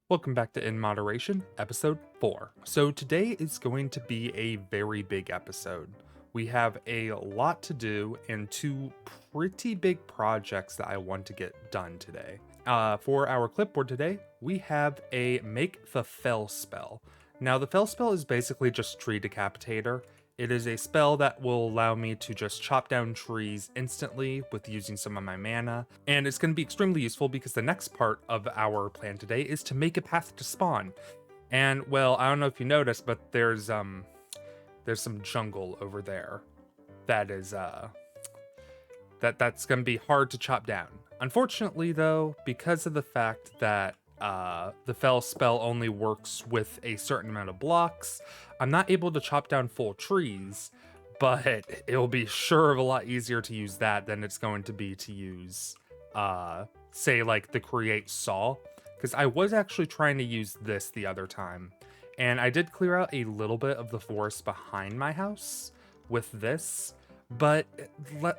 Welcome back to In Moderation, episode 4. So today is going to be a very big episode. We have a lot to do and two pretty big projects that I want to get done today. For our clipboard today, we have a Make the Fell spell. Now the Fell spell is basically just Tree Decapitator. It is a spell that will allow me to just chop down trees instantly with using some of my mana, and it's going to be extremely useful because the next part of our plan today is to make a path to spawn. And well, I don't know if you noticed, but there's some jungle over there that is that's going to be hard to chop down. Unfortunately though, because of the fact that the Fell spell only works with a certain amount of blocks, I'm not able to chop down full trees, but it'll be sure of a lot easier to use that than it's going to be to use, say like the Create Saw, because I was actually trying to use this the other time, and I did clear out a little bit of the forest behind my house with this, but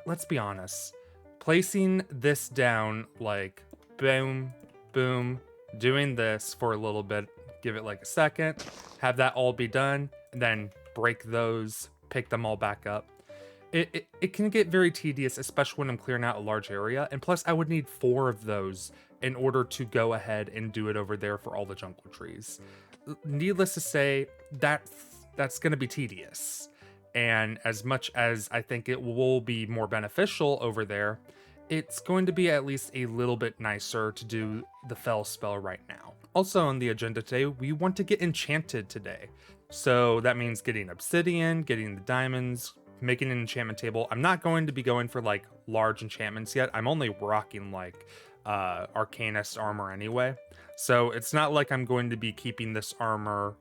let's be honest, placing this down like boom, boom, doing this for a little bit, give it like a second, have that all be done, and then break those, pick them all back up. It can get very tedious, especially when I'm clearing out a large area, and plus I would need 4 of those in order to go ahead and do it over there for all the jungle trees. Needless to say, that's going to be tedious, and as much as I think it will be more beneficial over there, it's going to be at least a little bit nicer to do the Fell spell right now. Also on the agenda today, we want to get enchanted today. So that means getting obsidian, getting the diamonds, making an enchantment table. I'm not going to be going for like large enchantments yet. I'm only rocking like Arcanist armor anyway. So it's not like I'm going to be keeping this armor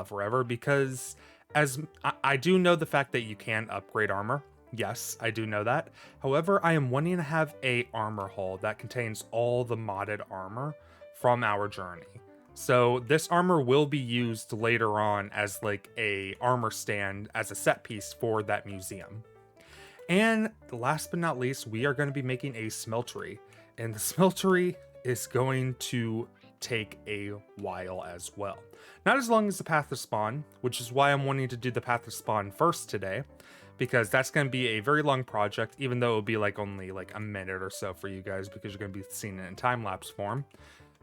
forever, because as I do know the fact that you can upgrade armor. Yes, I do know that. However, I am wanting to have a armor hull that contains all the modded armor from our journey. So this armor will be used later on as like a armor stand as a set piece for that museum. And last but not least, we are going to be making a smeltery. And the smeltery is going to take a while as well. Not as long as the path to spawn, which is why I'm wanting to do the path to spawn first today, because that's going to be a very long project, even though it'll be like only like a minute or so for you guys, because you're going to be seeing it in time-lapse form.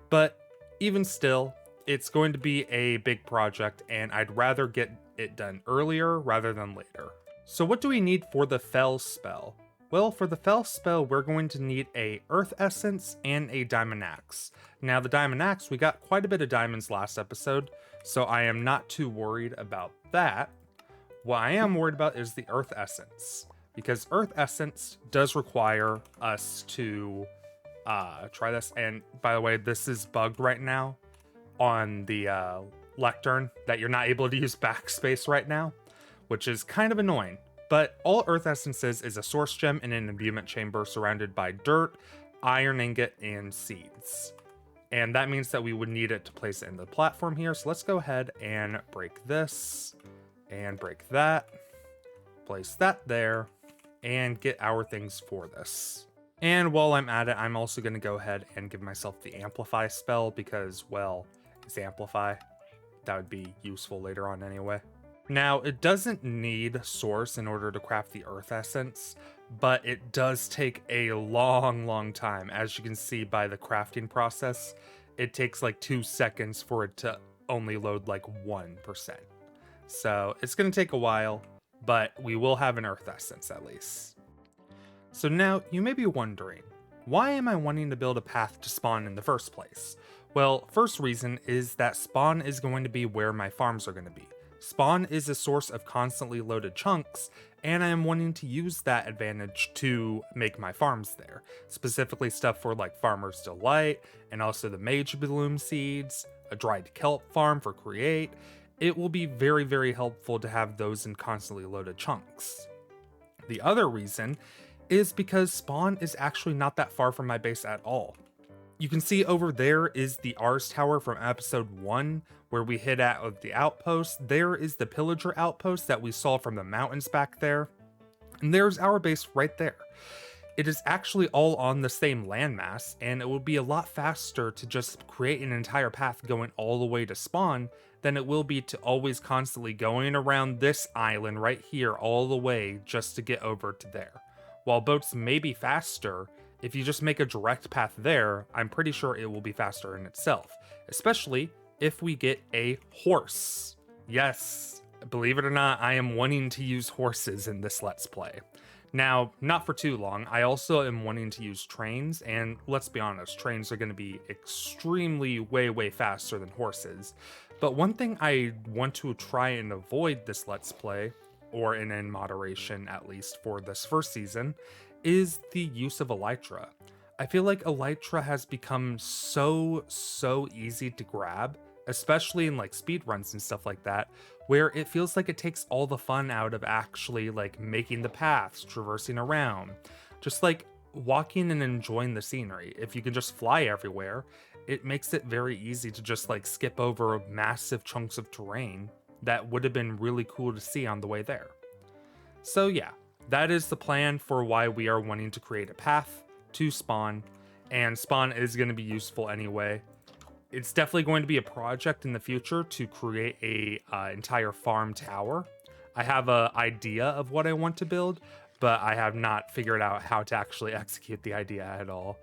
But even still, it's going to be a big project, and I'd rather get it done earlier rather than later. So what do we need for the Fell spell? Well, for the Fell spell, we're going to need a Earth Essence and a Diamond Axe. Now, the Diamond Axe, we got quite a bit of diamonds last episode, so I am not too worried about that. What I am worried about is the Earth Essence, because Earth Essence does require us to try this. And by the way, this is bugged right now on the lectern, that you're not able to use backspace right now, which is kind of annoying. But all Earth Essences is a source gem in an imbuement chamber surrounded by dirt, iron ingot, and seeds. And that means that we would need it to place it in the platform here. So let's go ahead and break this and break that, place that there, and get our things for this. And while I'm at it, I'm also going to go ahead and give myself the Amplify spell, because, well, it's Amplify. That would be useful later on anyway. Now, it doesn't need Source in order to craft the Earth Essence, but it does take a long time. As you can see by the crafting process, it takes like 2 seconds for it to only load like 1%. So it's going to take a while, but we will have an Earth Essence at least. So now you may be wondering, why am I wanting to build a path to spawn in the first place? Well, first reason is that spawn is going to be where my farms are going to be. Spawn is a source of constantly loaded chunks, and I am wanting to use that advantage to make my farms there. Specifically stuff for like Farmer's Delight, and also the Mage Bloom seeds, a dried kelp farm for Create. It will be very helpful to have those in constantly loaded chunks. The other reason is because spawn is actually not that far from my base at all. You can see over there is the Ars Tower from episode 1, where we hid out of the outpost. There is the Pillager outpost that we saw from the mountains back there. And there's our base right there. it is actually all on the same landmass, and it would be a lot faster to just create an entire path going all the way to spawn than it will be to always constantly going around this island right here all the way just to get over to there. While boats may be faster, if you just make a direct path there, I'm pretty sure it will be faster in itself, especially if we get a horse. Yes, believe it or not, I am wanting to use horses in this Let's Play. Now, not for too long, I also am wanting to use trains, and let's be honest, trains are going to be extremely way faster than horses. But one thing I want to try and avoid this Let's Play, or in moderation at least for this first season, is the use of Elytra. I feel like Elytra has become so easy to grab, especially in like speedruns and stuff like that, where it feels like it takes all the fun out of actually like making the paths, traversing around, just like walking and enjoying the scenery. If you can just fly everywhere, it makes it very easy to just like skip over massive chunks of terrain that would have been really cool to see on the way there. So yeah, that is the plan for why we are wanting to create a path to spawn, and spawn is going to be useful anyway. It's definitely going to be a project in the future to create a entire farm tower. I have an idea of what I want to build, but I have not figured out how to actually execute the idea at all.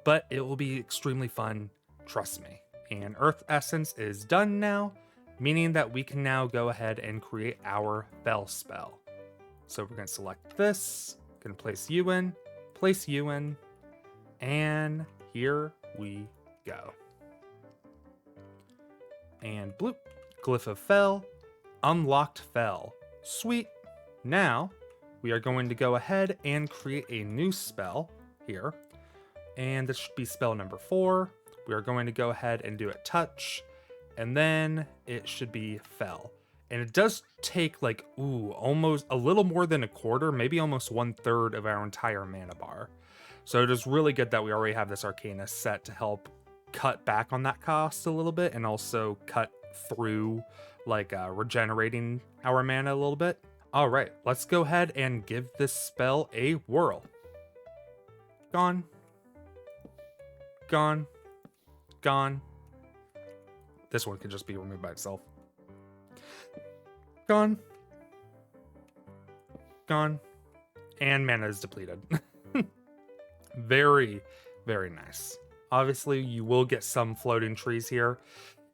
But it will be extremely fun, trust me. And Earth Essence is done now, meaning that we can now go ahead and create our Fel spell. So we're going to select this, going to place you in, and here we go. And bloop, Glyph of Fel, unlocked Fel. Sweet. Now we are going to go ahead and create a new spell here. And this should be spell number 4. We are going to go ahead and do a touch, and then it should be Fel. And it does take like, almost a little more than a quarter, maybe almost 1/3 of our entire mana bar. So it is really good that we already have this Arcana set to help cut back on that cost a little bit, and also cut through like regenerating our mana a little bit. All right, let's go ahead and give this spell a whirl. Gone. This one could just be removed by itself. Gone. And mana is depleted. Very nice. Obviously, you will get some floating trees here.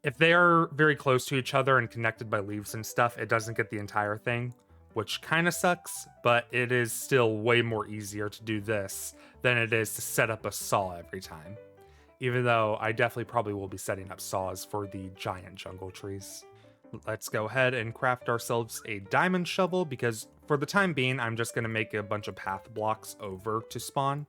If they are very close to each other and connected by leaves and stuff, it doesn't get the entire thing, which kind of sucks, but it is still way more easier to do this than it is to set up a saw every time. Even though I definitely probably will be setting up saws for the giant jungle trees. Let's go ahead and craft ourselves a diamond shovel, because for the time being, I'm just going to make a bunch of path blocks over to spawn.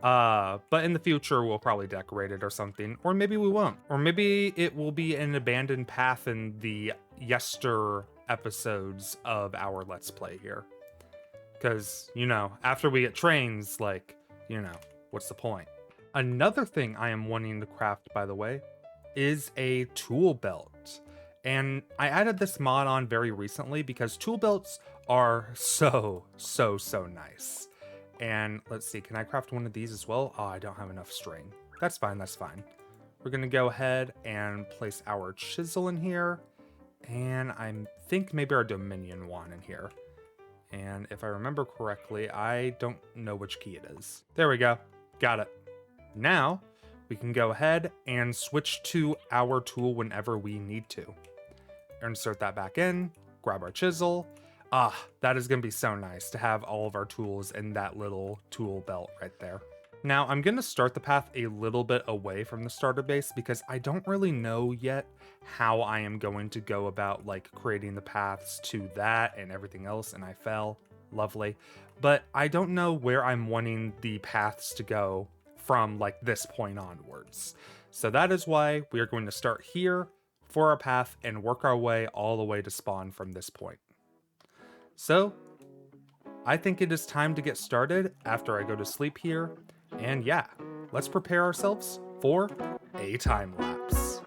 But in the future, we'll probably decorate it or something, or maybe we won't. Or maybe it will be an abandoned path in the yester episodes of our Let's Play here. Because, you know, after we get trains, like, you know, what's the point? Another thing I am wanting to craft, by the way, is a tool belt. And I added this mod on very recently because tool belts are so nice. And let's see, can I craft one of these as well? Oh, I don't have enough string. That's fine. We're going to go ahead and place our chisel in here. And I think maybe our Dominion one in here. And if I remember correctly, I don't know which key it is. There we go. Got it. Now we can go ahead and switch to our tool whenever we need to. Insert that back in, grab our chisel. That is going to be so nice to have all of our tools in that little tool belt right there. Now I'm going to start the path a little bit away from the starter base because I don't really know yet how I am going to go about like creating the paths to that and everything else, and I fell. Lovely. But I don't know where I'm wanting the paths to go from like this point onwards. So that is why we are going to start here for our path and work our way all the way to spawn from this point. So I think it is time to get started after I go to sleep here. And yeah, let's prepare ourselves for a time lapse.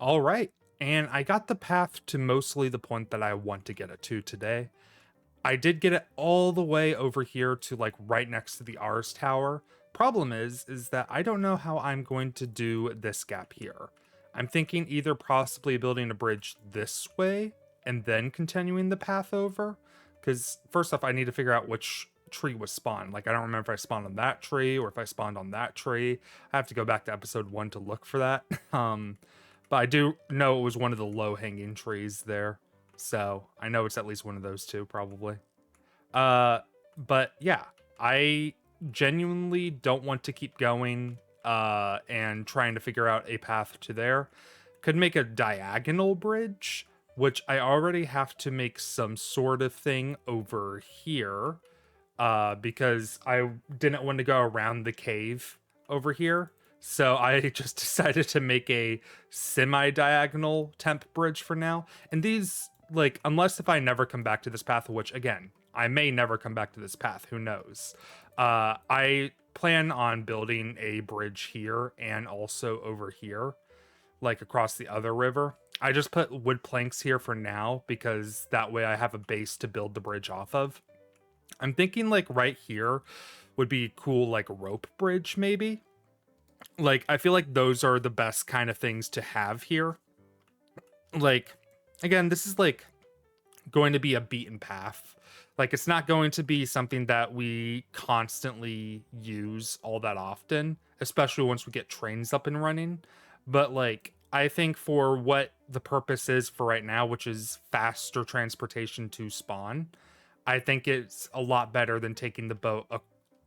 All right. And I got the path to mostly the point that I want to get it to today. I did get it all the way over here to like right next to the Ars Tower. Problem is that I don't know how I'm going to do this gap here. I'm thinking either possibly building a bridge this way and then continuing the path over. Because first off, I need to figure out which tree was spawned. Like, I don't remember if I spawned on that tree or if I spawned on that tree. I have to go back to episode 1 to look for that. But I do know it was one of the low-hanging trees there. So I know it's at least one of those two, probably. But yeah, I genuinely don't want to keep going and trying to figure out a path to there. Could make a diagonal bridge, which I already have to make some sort of thing over here because I didn't want to go around the cave over here. So I just decided to make a semi-diagonal temp bridge for now. And these, like, unless if I never come back to this path, which again, I may never come back to this path, who knows. I plan on building a bridge here and also over here, like across the other river. I just put wood planks here for now because that way I have a base to build the bridge off of. I'm thinking like right here would be cool, like a rope bridge maybe. Like, I feel like those are the best kind of things to have here. Like, again, this is like going to be a beaten path. Like, it's not going to be something that we constantly use all that often, especially once we get trains up and running. But like, I think for what the purpose is for right now, which is faster transportation to spawn, I think it's a lot better than taking the boat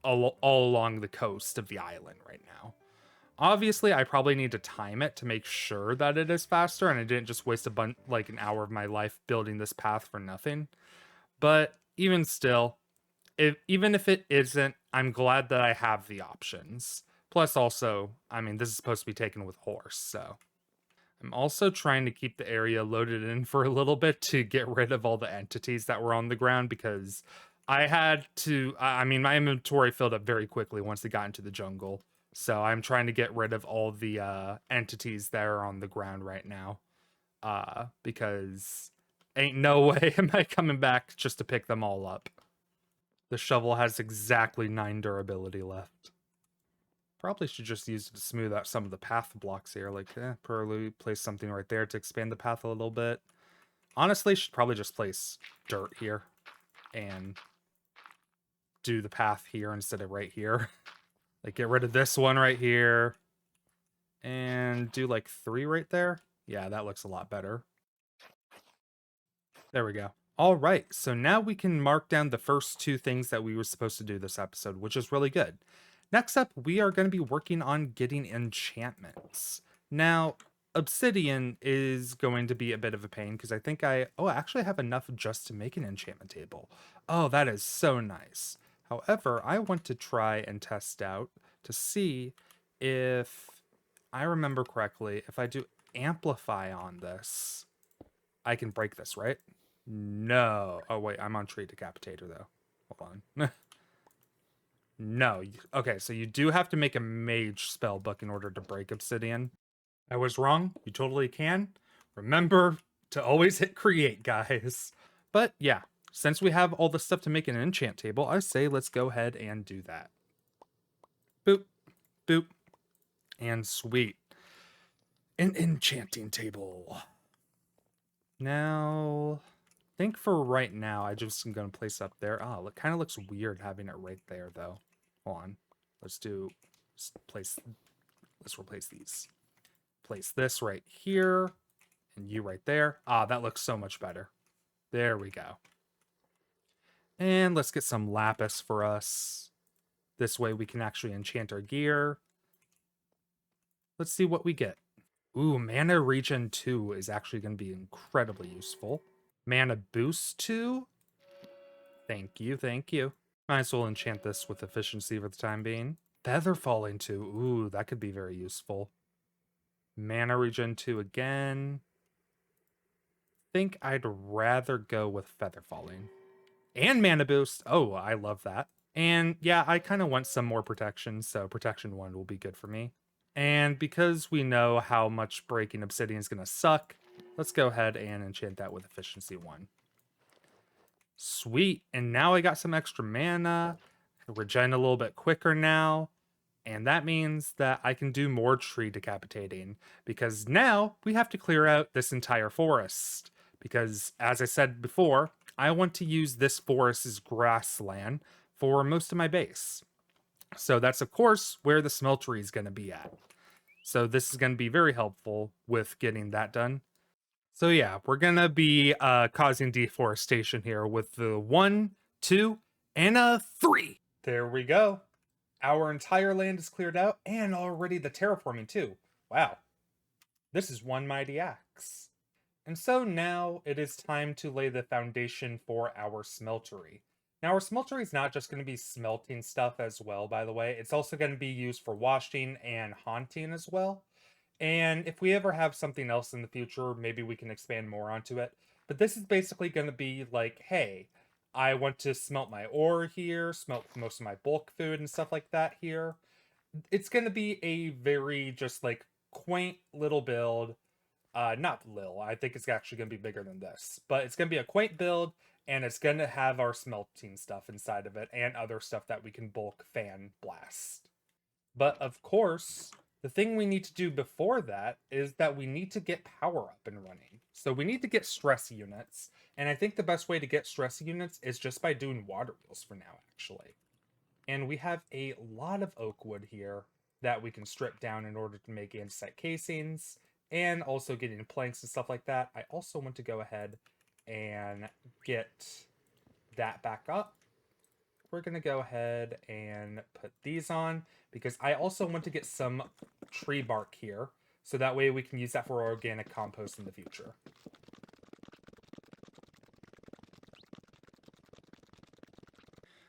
all along the coast of the island right now. Obviously, I probably need to time it to make sure that it is faster and I didn't just waste like an hour of my life building this path for nothing. But even still, even if it isn't, I'm glad that I have the options. Plus also, I mean, this is supposed to be taken with horse, so I'm also trying to keep the area loaded in for a little bit to get rid of all the entities that were on the ground because I had to, I mean, my inventory filled up very quickly once they got into the jungle. So I'm trying to get rid of all the entities that are on the ground right now because ain't no way am I coming back just to pick them all up. The shovel has exactly 9 durability left. Probably should just use it to smooth out some of the path blocks here. Like, probably place something right there to expand the path a little bit. Honestly, should probably just place dirt here and do the path here instead of right here. Like, get rid of this one right here and do like 3 right there. Yeah, that looks a lot better. There we go. All right, so now we can mark down the first 2 things that we were supposed to do this episode, which is really good. Next up, we are going to be working on getting enchantments. Now, obsidian is going to be a bit of a pain because I think I actually have enough just to make an enchantment table. Oh, that is so nice. However, I want to try and test out to see if I remember correctly, if I do amplify on this, I can break this, right? No. Oh, wait, I'm on tree decapitator though. Hold on. No. Okay, so you do have to make a mage spell book in order to break obsidian. I was wrong. You totally can. Remember to always hit create, guys. But yeah, since we have all the stuff to make an enchant table, I say let's go ahead and do that. Boop, boop, and sweet. An enchanting table. Now, I think for right now, I just am going to place up there. Oh, it kind of looks weird having it right there, though. Hold on. Let's replace these. Place this right here, and you right there. Ah, that looks so much better. There we go. And let's get some lapis for us. This way we can actually enchant our gear. Let's see what we get. Ooh, mana regen 2 is actually going to be incredibly useful. Mana boost 2? Thank you, thank you. Might as well enchant this with efficiency for the time being. Feather falling 2. Ooh, that could be very useful. Mana regen 2 again. Think I'd rather go with feather falling. And mana boost. Oh, I love that. And yeah, I kind of want some more protection, so protection 1 will be good for me. And because we know how much breaking obsidian is going to suck, let's go ahead and enchant that with efficiency 1. Sweet. And now I got some extra mana. Regen a little bit quicker now. And that means that I can do more tree decapitating. Because now we have to clear out this entire forest. Because, as I said before, I want to use this forest as grassland for most of my base. So that's, of course, where the smeltery is going to be at. So this is going to be very helpful with getting that done. So yeah, we're going to be causing deforestation here with the 1, 2, and a 3. There we go. Our entire land is cleared out, and already the terraforming too. Wow. This is one mighty axe. And so now it is time to lay the foundation for our smeltery. Now, our smeltery is not just going to be smelting stuff as well, by the way. It's also going to be used for washing and haunting as well. And if we ever have something else in the future, maybe we can expand more onto it. But this is basically going to be like, hey, I want to smelt my ore here, smelt most of my bulk food and stuff like that here. It's going to be a very just like quaint little build. Not Lil. I think it's actually going to be bigger than this. But it's going to be a quaint build, and it's going to have our smelting stuff inside of it and other stuff that we can bulk fan blast. But of course, the thing we need to do before that is that we need to get power up and running. So we need to get stress units. And I think the best way to get stress units is just by doing water wheels for now, actually. And we have a lot of oak wood here that we can strip down in order to make andesite casings, and also getting planks and stuff like that. I also want to go ahead and get that back up. We're going to go ahead and put these on because I also want to get some tree bark here, so that way we can use that for organic compost in the future.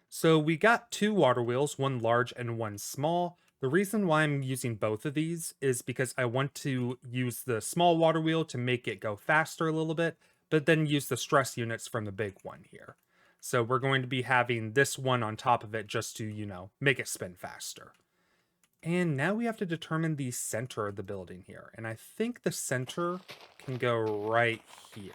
So we got 2 water wheels, one large and one small. The reason why I'm using both of these is because I want to use the small water wheel to make it go faster a little bit, but then use the stress units from the big one here. So we're going to be having this one on top of it just to, make it spin faster. And now we have to determine the center of the building here. And I think the center can go right here.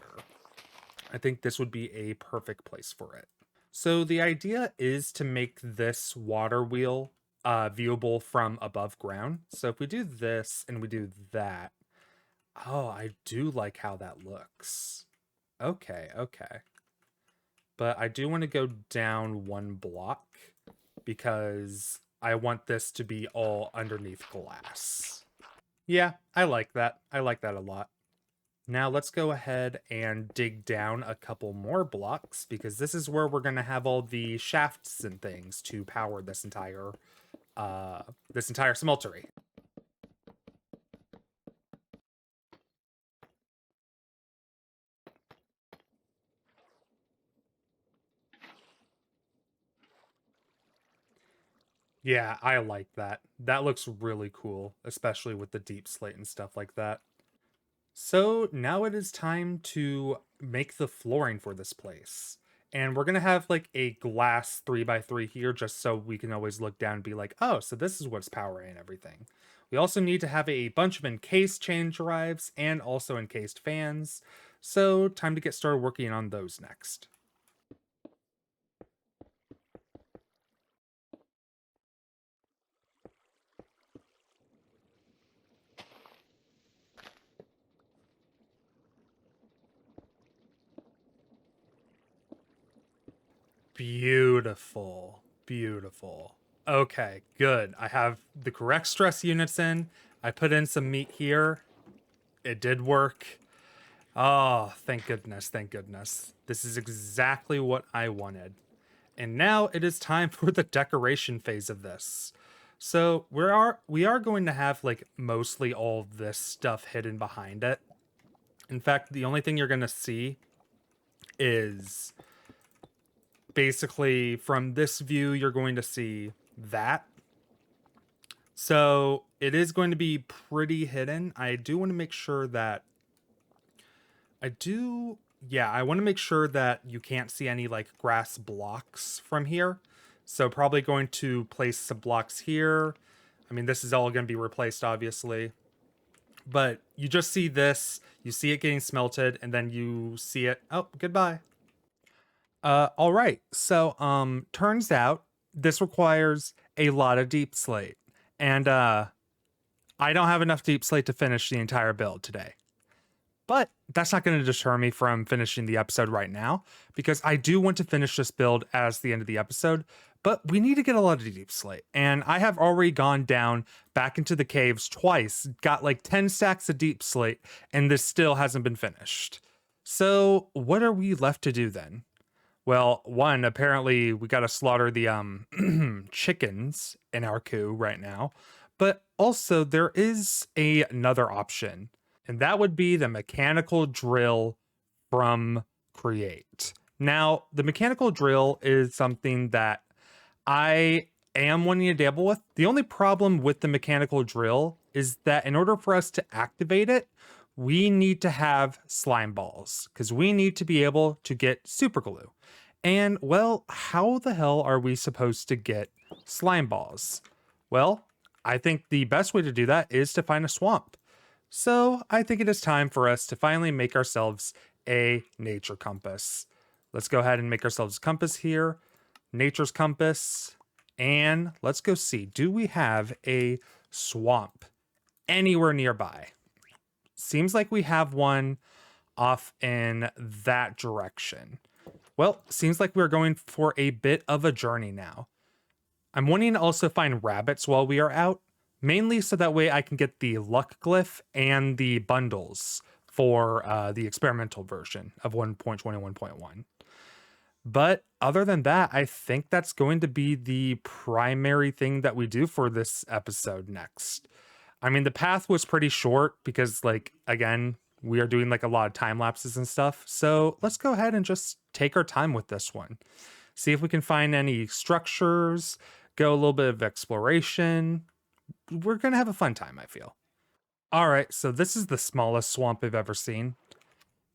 I think this would be a perfect place for it. So the idea is to make this water wheel viewable from above ground. So if we do this and we do that, oh, I do like how that looks. Okay. But I do want to go down 1 block because I want this to be all underneath glass. Yeah, I like that. I like that a lot. Now let's go ahead and dig down a couple more blocks because this is where we're going to have all the shafts and things to power this entire smeltery. Yeah, I like that. That looks really cool, especially with the deep slate and stuff like that. So now it is time to make the flooring for this place. And we're going to have like a glass 3x3 here just so we can always look down and be like, oh, so this is what's powering everything. We also need to have a bunch of encased chain drives and also encased fans. So time to get started working on those next. Beautiful. Okay, good. I have the correct stress units in. I put in some meat here. It did work. Oh, thank goodness. This is exactly what I wanted. And now it is time for the decoration phase of this. So we are going to have like mostly all of this stuff hidden behind it. In fact, the only thing you're going to see is basically from this view, you're going to see that. So it is going to be pretty hidden. I do want to make sure that I want to make sure that you can't see any like grass blocks from here. So probably going to place some blocks here. I mean, this is all going to be replaced, obviously. But you just see this, you see it getting smelted, and then you see it. Oh, goodbye. All right. So, turns out this requires a lot of deep slate. And I don't have enough deep slate to finish the entire build today. But that's not going to deter me from finishing the episode right now, because I do want to finish this build as the end of the episode. But we need to get a lot of deep slate. And I have already gone down back into the caves twice, got like 10 stacks of deep slate, and this still hasn't been finished. So what are we left to do then? Well, one, apparently we got to slaughter the chickens in our coup right now. But also there is another option, and that would be the mechanical drill from Create. Now, the mechanical drill is something that I am wanting to dabble with. The only problem with the mechanical drill is that in order for us to activate it, we need to have slime balls, because we need to be able to get super glue. And, well, how the hell are we supposed to get slime balls? Well, I think the best way to do that is to find a swamp. So I think it is time for us to finally make ourselves a nature compass. Let's go ahead and make ourselves a compass here. Nature's compass. And let's go see, do we have a swamp anywhere nearby? Seems like we have one off in that direction. Well, seems like we're going for a bit of a journey now. I'm wanting to also find rabbits while we are out, mainly so that way I can get the luck glyph and the bundles for the experimental version of 1.21.1. But other than that, I think that's going to be the primary thing that we do for this episode next. I mean, the path was pretty short because, like, again, we are doing like a lot of time lapses and stuff. So let's go ahead and just take our time with this one. See if we can find any structures, go a little bit of exploration. We're going to have a fun time, I feel. All right, so this is the smallest swamp I've ever seen.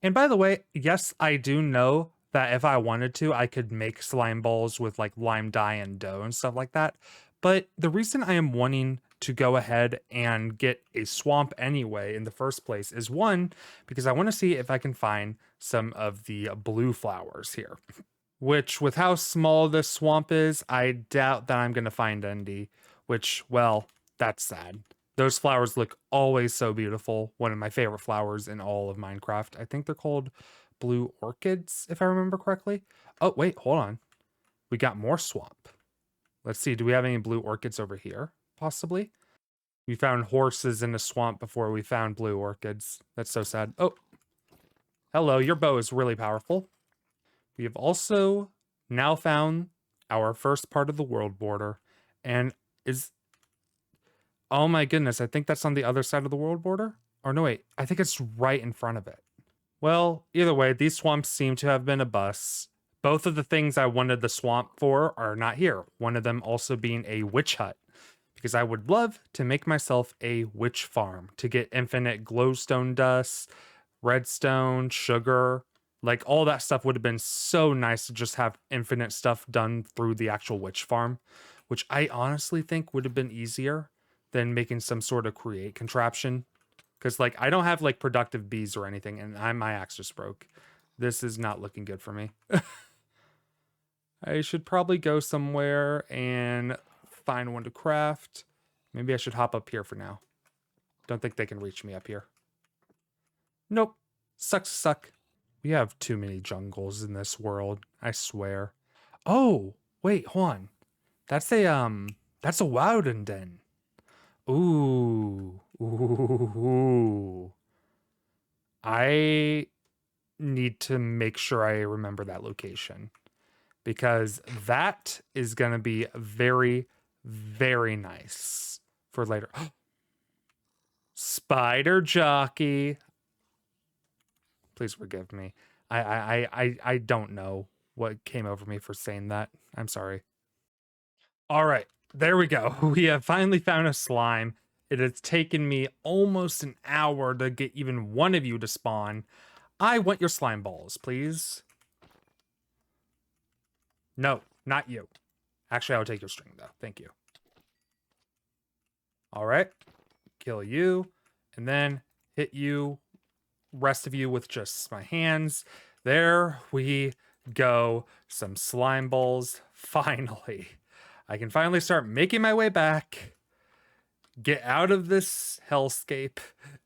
And by the way, yes, I do know that if I wanted to, I could make slime balls with like lime dye and dough and stuff like that. But the reason I am wanting to go ahead and get a swamp anyway in the first place is one, because I want to see if I can find some of the blue flowers here. Which, with how small this swamp is, I doubt that I'm going to find any. Which, well, that's sad. Those flowers look always so beautiful. One of my favorite flowers in all of Minecraft. I think they're called blue orchids, if I remember correctly. Oh, wait, hold on. We got more swamp. Let's see, do we have any blue orchids over here? Possibly. We found horses in a swamp before we found blue orchids. That's so sad. Oh, hello, your bow is really powerful. We have also now found our first part of the world border. And oh my goodness, I think that's on the other side of the world border? Or no, wait, I think it's right in front of it. Well, either way, these swamps seem to have been a bust. Both of the things I wanted the swamp for are not here. One of them also being a witch hut, because I would love to make myself a witch farm to get infinite glowstone dust, redstone, sugar. Like, all that stuff would have been so nice to just have infinite stuff done through the actual witch farm, which I honestly think would have been easier than making some sort of create contraption. Because, like, I don't have, like, productive bees or anything, and my axe just broke. This is not looking good for me. I should probably go somewhere and find one to craft. Maybe I should hop up here for now. Don't think they can reach me up here. Nope. Sucks suck. We have too many jungles in this world, I swear. Oh, wait, hold on. That's a Wouden den. Ooh. Ooh. I need to make sure I remember that location, because that is going to be very, very nice for later. Spider jockey. Please forgive me. I don't know what came over me for saying that. I'm sorry. All right, there we go. We have finally found a slime. It has taken me almost an hour to get even one of you to spawn. I want your slime balls, please. No, not you. Actually, I'll take your string, though. Thank you. All right, kill you, and then hit you, rest of you with just my hands. There we go. Some slime balls. Finally. I can finally start making my way back, get out of this hellscape,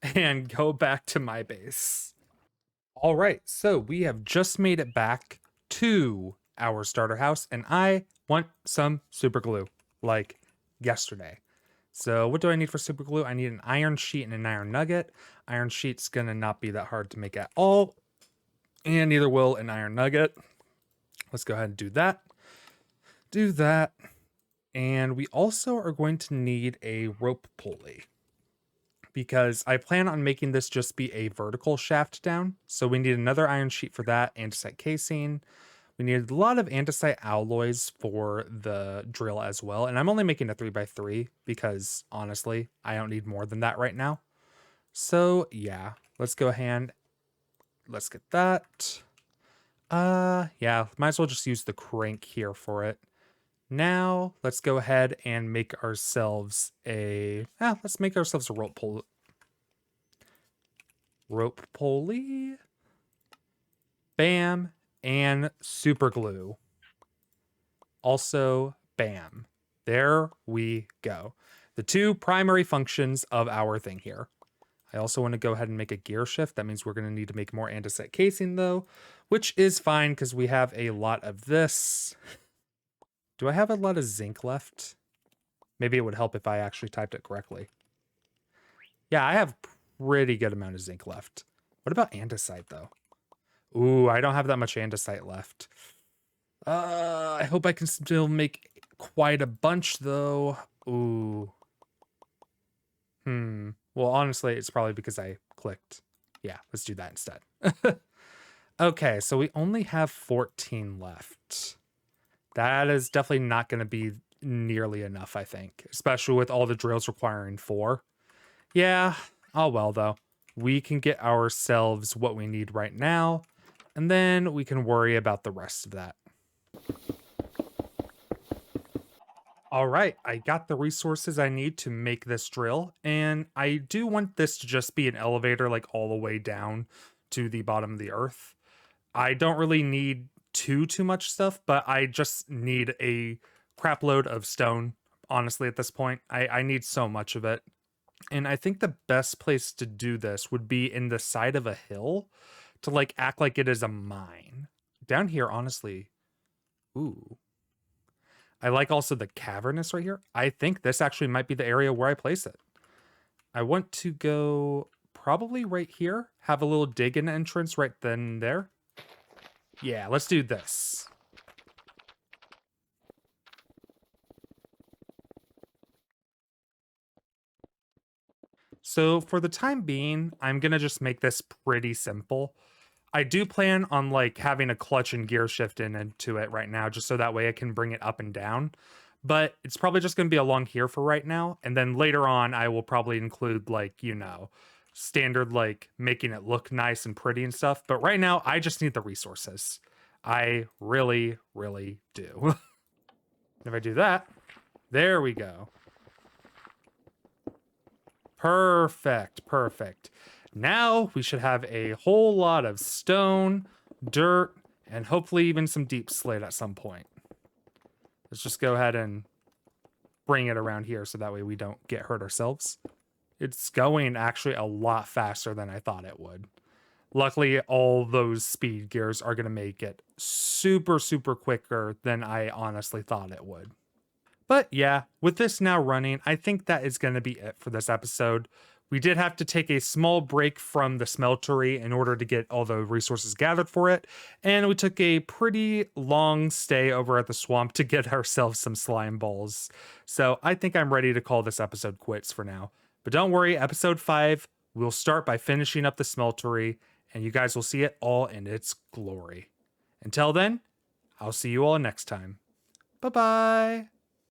and go back to my base. All right, so we have just made it back to our starter house, and I want some super glue, like yesterday. So what do I need for super glue? I need an iron sheet and an iron nugget. Iron sheet's gonna not be that hard to make at all, and neither will an iron nugget. Let's go ahead and do that. Do that. And we also are going to need a rope pulley, because I plan on making this just be a vertical shaft down. So we need another iron sheet for that, andesite casing. We need a lot of andesite alloys for the drill as well. And I'm only making a 3x3 because honestly, I don't need more than that right now. So yeah, let's go ahead. Let's get that. Yeah, might as well just use the crank here for it. Now let's go ahead and make ourselves a, let's make ourselves a rope pulley. Rope pulley. Bam. And super glue. Also, bam. There we go. The two primary functions of our thing here. I also want to go ahead and make a gear shift. That means we're going to need to make more andesite casing though, which is fine because we have a lot of this. Do I have a lot of zinc left? Maybe it would help if I actually typed it correctly. Yeah, I have pretty good amount of zinc left. What about andesite though? Ooh, I don't have that much andesite left. I hope I can still make quite a bunch though. Ooh. Well, honestly, it's probably because I clicked. Yeah, let's do that instead. Okay, so we only have 14 left. That is definitely not going to be nearly enough, I think, especially with all the drills requiring 4. Yeah, oh well though. We can get ourselves what we need right now, and then we can worry about the rest of that. All right, I got the resources I need to make this drill, and I do want this to just be an elevator like all the way down to the bottom of the earth. I don't really need too much stuff, but I just need a crap load of stone, honestly, at this point. I need so much of it. And I think the best place to do this would be in the side of a hill to like act like it is a mine. Down here, honestly, ooh. I like also the cavernous right here. I think this actually might be the area where I place it. I want to go probably right here, have a little dig in entrance right then and there. Yeah, let's do this. So for the time being, I'm going to just make this pretty simple. I do plan on like having a clutch and gear shift into it right now, just so that way I can bring it up and down. But it's probably just going to be along here for right now. And then later on, I will probably include like, you know, standard like making it look nice and pretty and stuff. But right now, I just need the resources. I really, really do. If I do that, there we go. Perfect, perfect. Now we should have a whole lot of stone, dirt, and hopefully even some deep slate at some point. Let's just go ahead and bring it around here so that way we don't get hurt ourselves. It's going actually a lot faster than I thought it would. Luckily, all those speed gears are going to make it super, super quicker than I honestly thought it would. But yeah, with this now running, I think that is going to be it for this episode. We did have to take a small break from the smeltery in order to get all the resources gathered for it, and we took a pretty long stay over at the swamp to get ourselves some slime balls. So I think I'm ready to call this episode quits for now. But don't worry, episode 5, we'll start by finishing up the smeltery, and you guys will see it all in its glory. Until then, I'll see you all next time. Bye-bye!